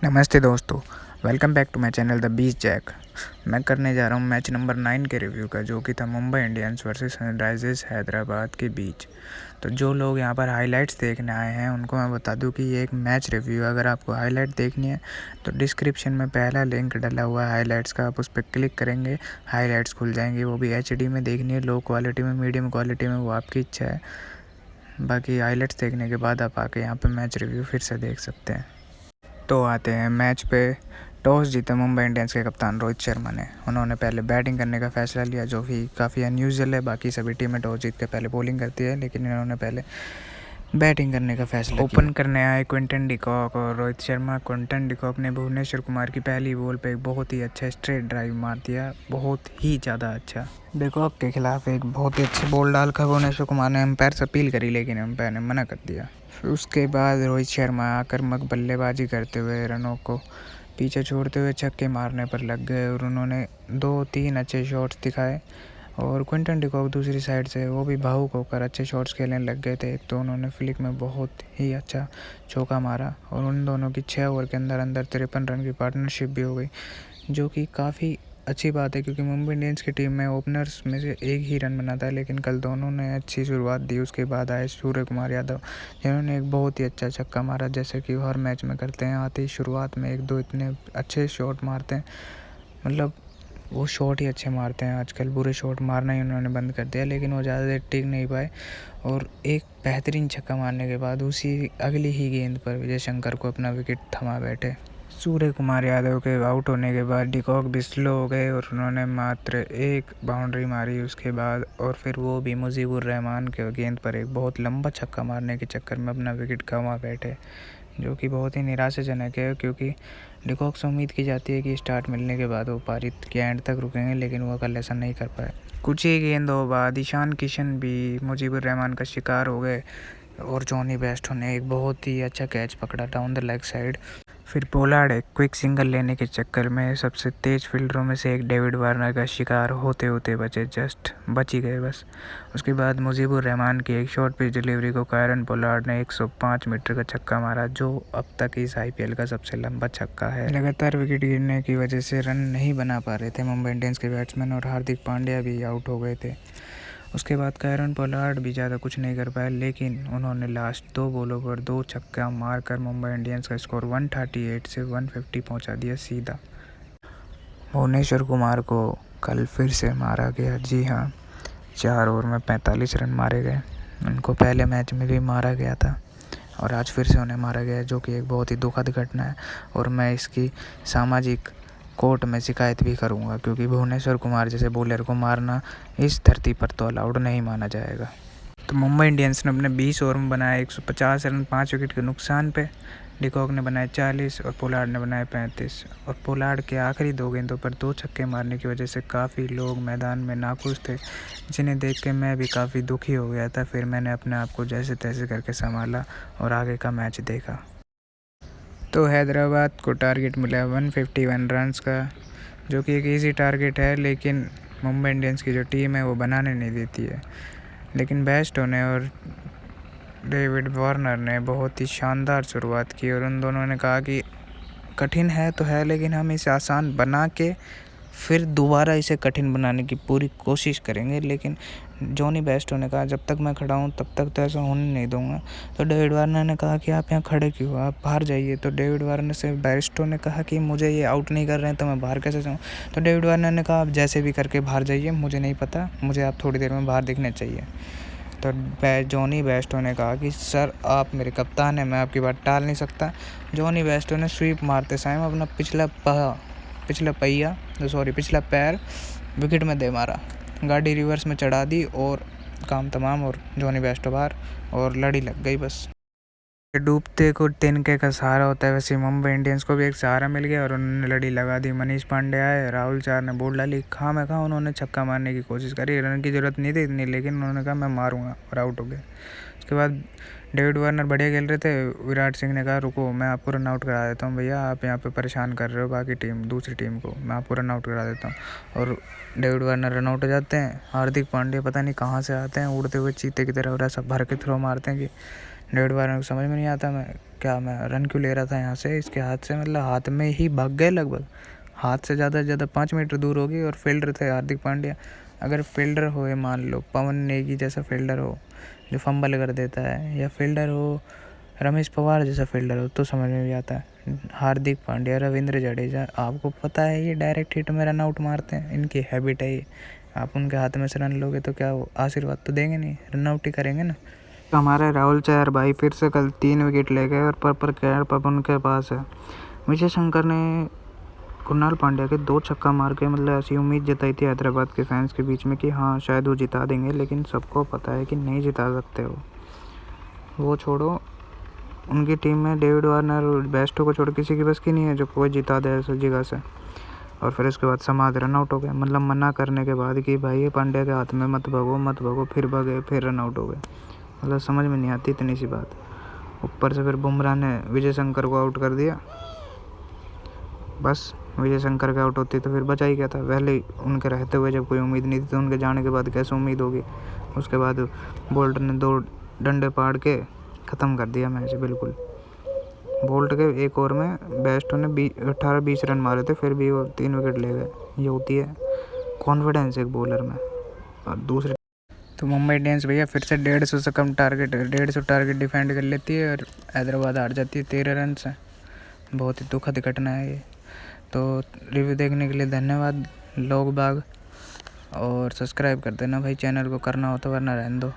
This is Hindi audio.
नमस्ते दोस्तों, welcome back to my channel the beach jack. मैं करने जा रहा हूँ मैच नंबर 9 के रिव्यू का, जो कि था Mumbai Indians versus Sunrisers Hyderabad के बीच। तो जो लोग यहाँ पर हाइलाइट्स देखने आए हैं उनको मैं बता दूँ कि ये एक मैच रिव्यू है। अगर आपको हाइलाइट देखनी है तो डिस्क्रिप्शन में पहला लिंक डला हुआ है हाइलाइट्स का, आप उस पर क्लिक करेंगे, हाइलाइट्स खुल जाएंगे। वो भी HD में देखनी है, लो क्वालिटी में, मीडियम क्वालिटी में, वो आपकी इच्छा है। बाकी हाइलाइट्स देखने के बाद आप आके यहाँ पर मैच रिव्यू फिर से देख सकते हैं। तो आते हैं मैच पे। टॉस जीता मुंबई इंडियंस के कप्तान रोहित शर्मा ने। उन्होंने पहले बैटिंग करने का फैसला लिया, जो कि काफ़ी अनयूजुअल है। बाकी सभी टीमें टॉस जीत के पहले बॉलिंग करती है, लेकिन इन्होंने पहले बैटिंग करने का फैसला ओपन करने आए क्विंटन डिकॉक और रोहित शर्मा। क्विंटन डिकॉक ने भुवनेश्वर कुमार की पहली बॉल पे एक बहुत ही अच्छा स्ट्रेट ड्राइव मार दिया, बहुत ही ज़्यादा अच्छा। डिकॉक के खिलाफ एक बहुत ही अच्छी बॉल डालकर भुवनेश्वर कुमार ने एम्पायर से अपील करी, लेकिन एम्पायर ने मना कर दिया। फिर उसके बाद रोहित शर्मा आक्रामक बल्लेबाजी करते हुए रनों को पीछे छोड़ते हुए छक्के मारने पर लग गए और उन्होंने 2-3 अच्छे शॉट्स दिखाए। और क्विंटन डिकॉक दूसरी साइड से वो भी भावुक होकर अच्छे शॉट्स खेलने लग गए थे। तो उन्होंने फ्लिक में बहुत ही अच्छा चौका मारा और उन दोनों की 6 ओवर के अंदर 53 रन की पार्टनरशिप भी हो गई, जो कि काफ़ी अच्छी बात है, क्योंकि मुंबई इंडियंस की टीम में ओपनर्स में से एक ही रन बना था। लेकिन कल दोनों ने अच्छी शुरुआत दी। उसके बाद आए सूर्य कुमार यादव, जिन्होंने एक बहुत ही अच्छा छक्का मारा, जैसे कि हर मैच में करते हैं। आते ही शुरुआत में 1-2 इतने अच्छे शॉट मारते हैं, मतलब वो शॉट ही अच्छे मारते हैं। आजकल बुरे शॉट मारना ही उन्होंने बंद कर दिया, लेकिन वो ज़्यादा देर टिक नहीं पाए और एक बेहतरीन छक्का मारने के बाद उसी अगली ही गेंद पर विजय शंकर को अपना विकेट थमा बैठे। सूर्य कुमार यादव के आउट होने के बाद डिकॉक भी स्लो हो गए और उन्होंने मात्र एक बाउंड्री मारी उसके बाद, और फिर वो भी मुजीबुर रहमान के गेंद पर एक बहुत लंबा छक्का मारने के चक्कर में अपना विकेट गंवा बैठे, जो कि बहुत ही निराशाजनक है। क्योंकि डिकॉक से उम्मीद की जाती है कि स्टार्ट मिलने के बाद वो पारी के एंड तक रुकेंगे, लेकिन वो कल ऐसा नहीं कर पाए। कुछ ही गेंदों बाद ईशान किशन भी मुजीबुर रहमान का शिकार हो गए और जॉनी बेस्टो ने एक बहुत ही अच्छा कैच पकड़ा डाउन द लेग साइड। फिर पोलार्ड एक क्विक सिंगल लेने के चक्कर में सबसे तेज़ फील्डरों में से एक डेविड वार्नर का शिकार होते होते जस्ट बच ही गए बस। उसके बाद मुजीबुर रहमान की एक शॉर्ट पिच डिलीवरी को कायरन पोलार्ड ने 105 मीटर का छक्का मारा, जो अब तक इस IPL का सबसे लंबा छक्का है। लगातार विकेट गिरने की वजह से रन नहीं बना पा रहे थे मुंबई इंडियंस के बैट्समैन और हार्दिक पांड्या भी आउट हो गए थे। उसके बाद कायरन पोलार्ड भी ज़्यादा कुछ नहीं कर पाए, लेकिन उन्होंने लास्ट 2 बॉलों पर 2 छक्का मारकर मुंबई इंडियंस का स्कोर 138 से 150 पहुंचा दिया सीधा। भुवनेश्वर कुमार को कल फिर से मारा गया। जी हाँ, 4 ओवर में 45 रन मारे गए। उनको पहले मैच में भी मारा गया था और आज फिर से उन्हें मारा गया, जो कि एक बहुत ही दुखद घटना है। और मैं इसकी सामाजिक कोर्ट में शिकायत भी करूंगा, क्योंकि भुवनेश्वर कुमार जैसे बॉलर को मारना इस धरती पर तो अलाउड नहीं माना जाएगा। तो मुंबई इंडियंस ने अपने 20 ओवर में बनाए 150 रन 5 विकेट के नुकसान पे। डिकॉक ने बनाए 40 और पोलार्ड ने बनाए 35। और पोलार्ड के आखिरी 2 गेंदों पर 2 छक्के मारने की वजह से काफ़ी लोग मैदान में नाखुश थे, जिन्हें देख के मैं भी काफ़ी दुखी हो गया था। फिर मैंने अपने आप को जैसे तैसे करके संभाला और आगे का मैच देखा। तो हैदराबाद को टारगेट मिला 151 रन्स का, जो कि एक इजी टारगेट है, लेकिन मुंबई इंडियंस की जो टीम है वो बनाने नहीं देती है। लेकिन बेस्टो ने और डेविड वार्नर ने बहुत ही शानदार शुरुआत की और उन दोनों ने कहा कि कठिन है तो है, लेकिन हम इसे आसान बना के फिर दोबारा इसे कठिन बनाने की पूरी कोशिश करेंगे। लेकिन जॉनी बेस्टो ने कहा जब तक मैं खड़ा हूँ तब तक तो ऐसा होने नहीं दूंगा। तो डेविड वार्नर ने कहा कि आप यहाँ खड़े क्यों, आप बाहर जाइए। तो डेविड वार्नर से बेस्टो ने कहा कि मुझे ये आउट नहीं कर रहे हैं तो मैं बाहर कैसे जाऊँ। तो डेविड वार्नर ने कहा आप जैसे भी करके बाहर जाइए, मुझे नहीं पता, मुझे आप थोड़ी देर में बाहर दिखने चाहिए। तो जॉनी बेस्टो ने कहा कि सर आप मेरे कप्तान हैं, मैं आपकी बात टाल नहीं सकता। जॉनी बेस्टो ने स्वीप मारते समय अपना पिछला पैर विकेट में दे मारा, गाड़ी रिवर्स में चढ़ा दी और काम तमाम, और जॉनी बेस्टो बाहर और लड़ी लग गई बस। डूबते को तिनके का सहारा होता है, वैसे मुंबई इंडियंस को भी एक सहारा मिल गया और उन्होंने लड़ी लगा दी। मनीष पांडे आए, राहुल चार ने बॉल डाली, खामखा उन्होंने छक्का मारने की कोशिश करी, रन की ज़रूरत नहीं थी इतनी, लेकिन उन्होंने कहा मैं मारूंगा और आउट हो गए। उसके बाद डेविड वार्नर बढ़िया खेल रहे थे, विराट सिंह ने कहा रुको मैं आपको रन आउट करा देता हूँ भैया, आप यहाँ पे परेशान कर रहे हो बाकी दूसरी टीम को, मैं आपको रन आउट करा देता हूँ। और डेविड वार्नर रन आउट हो जाते हैं। हार्दिक पांड्या पता नहीं कहाँ से आते हैं, उड़ते हुए चीते की तरह और ऐसा भर के थ्रो मारते हैं कि डेविड वार्नर को समझ में नहीं आता मैं रन क्यों ले रहा था यहाँ से, इसके हाथ से मतलब हाथ में ही भाग गए, लगभग हाथ से ज़्यादा से ज़्यादा 5 मीटर दूर होगी। और फील्डर थे हार्दिक पांड्या। अगर फील्डर हो, मान लो पवन नेगी जैसा फील्डर हो जो फंबल कर देता है, या फील्डर हो रमेश पवार जैसा फील्डर हो, तो समझ में भी आता है। हार्दिक पांड्या, रविंद्र जडेजा, आपको पता है ये डायरेक्ट हिट में रन आउट मारते हैं, इनकी हैबिट है ये। आप उनके हाथ में से रन लोगे तो क्या वो आशीर्वाद तो देंगे नहीं, रन आउट ही करेंगे ना। हमारे राहुल चहर भाई फिर से कल 3 विकेट ले गए और पर्पल कैप अब उनके पास है। विजय शंकर ने कुणाल पांड्या के 2 छक्का मार के मतलब ऐसी उम्मीद जताई थी हैदराबाद के फैंस के बीच में कि हाँ शायद वो जिता देंगे, लेकिन सबको पता है कि नहीं जिता सकते वो छोड़ो, उनकी टीम में डेविड वार्नर और बेस्टो को छोड़ किसी की बस की नहीं है जो कोई जिता दे ऐसी जगह से। और फिर उसके बाद समाध रन आउट हो गए, मतलब मना करने के बाद कि भाई ये पांड्या के हाथ में मत भगो, फिर भगे, फिर रन आउट हो गए। मतलब समझ में नहीं आती इतनी सी बात। ऊपर से फिर बुमराह ने विजय शंकर को आउट कर दिया। बस विजय शंकर के आउट होती तो फिर बचा ही क्या था। पहले ही उनके रहते हुए जब कोई उम्मीद नहीं थी तो उनके जाने के बाद कैसे उम्मीद होगी। उसके बाद बोल्ट ने 2 डंडे पाड़ के ख़त्म कर दिया मैच बिल्कुल। बोल्ट के एक ओवर में बेस्टो ने 18-20 रन मारे थे, फिर भी वो 3 विकेट ले गए। ये होती है कॉन्फिडेंस एक बॉलर में। और दूसरे तो मुंबई इंडियंस भैया फिर से 150 से कम टारगेट 150 टारगेट डिफेंड कर लेती है और हैदराबाद हार जाती है 13 रन से। बहुत ही दुखद घटना है ये। तो रिव्यू देखने के लिए धन्यवाद लोग बाग, और सब्सक्राइब कर देना भाई चैनल को, करना हो तो, वरना रहने दो।